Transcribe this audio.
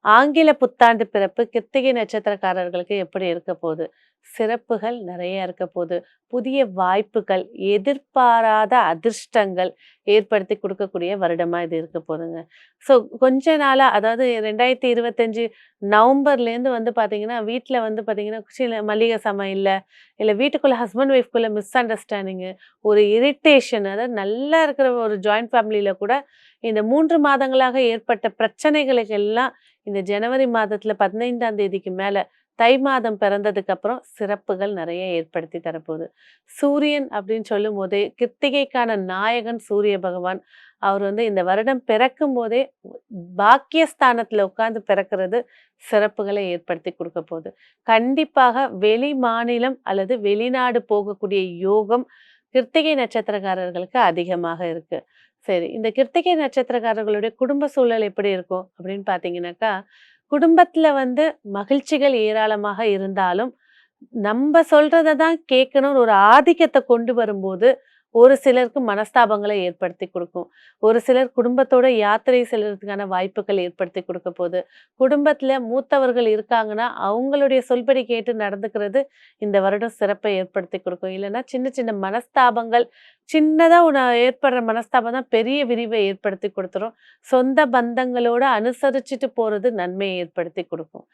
ஆங்கில புத்தாண்டு பிறப்பு கிருத்திகை நட்சத்திரக்காரர்களுக்கு எப்படி இருக்க போகுது? சிறப்புகள் நிறைய இருக்க போகுது. புதிய வாய்ப்புகள், எதிர்பாராத அதிர்ஷ்டங்கள் ஏற்படுத்தி குடுக்கக்கூடிய வருடமா இது இருக்க போதுங்க. ஸோ கொஞ்ச நாளா அதாவது 2025 நவம்பர்லேருந்து வந்து பார்த்தீங்கன்னா, வீட்ல வந்து பார்த்தீங்கன்னா, சில மளிகை சாமான் இல்ல வீட்டுக்குள்ள ஹஸ்பண்ட் ஒய்ஃப்குள்ள மிஸ் அண்டர்ஸ்டாண்டிங்கு, ஒரு இரிட்டேஷன் அதாவது நல்லா இருக்கிற ஒரு ஜாயிண்ட் ஃபேமிலில கூட இந்த 3 மாதங்களாக ஏற்பட்ட பிரச்சனைகளுக்கு எல்லாம் இந்த ஜனவரி மாதத்துல 15ஆம் தேதிக்கு மேல தை மாதம் பிறந்ததுக்கு அப்புறம் சிறப்புகள் நிறைய ஏற்படுத்தி தரப்போகுது. சூரியன் அப்படின்னு சொல்லும்போதே கிருத்திகைக்கான நாயகன் சூரிய பகவான். அவர் வந்து இந்த வருடம் பிறக்கும் போதே பாக்கியஸ்தானத்துல உட்கார்ந்து பிறக்கிறது சிறப்புகளை ஏற்படுத்தி கொடுக்க போகுது. கண்டிப்பாக வெளி மாநிலம் அல்லது வெளிநாடு போகக்கூடிய யோகம் கிருத்திகை நட்சத்திரக்காரர்களுக்கு அதிகமாக இருக்கு. சரி, இந்த கிருத்திகை நட்சத்திரக்காரர்களுடைய குடும்ப சூழல் எப்படி இருக்கும் அப்படின்னு பார்த்தீங்கன்னாக்கா, குடும்பத்துல வந்து மகிழ்ச்சிகள் ஏராளமாக இருந்தாலும், நம்ப சொல்றத தான் கேட்கணும்னு ஒரு ஆதிக்கத்த கொண்டு வரும்போது, ஒரு சிலருக்கு மனஸ்தாபங்கள ஏற்படுத்தி குடுக்கும். ஒரு சிலர் குடும்பத்தோட யாத்திரை செல்றதுக்கான வாய்ப்புகள் ஏற்படுத்தி குடுக்க போது. குடும்பத்துல மூத்தவர்கள் இருக்காங்கன்னா, அவங்களுடைய சொல்படி கேட்டு நடந்துக்கிறது இந்த வருடம் சிறப்பை ஏற்படுத்தி குடுக்கும். இல்லன்னா சின்ன சின்ன மனஸ்தாபங்கள், சின்னதா ஒண்ணு ஏற்படுற மனஸ்தாபம் தான் பெரிய விரிவை ஏற்படுத்தி குடுத்துரும். சொந்த பந்தங்களோட அனுசரிச்சுட்டு போறது நன்மையை ஏற்படுத்தி குடுக்கும்.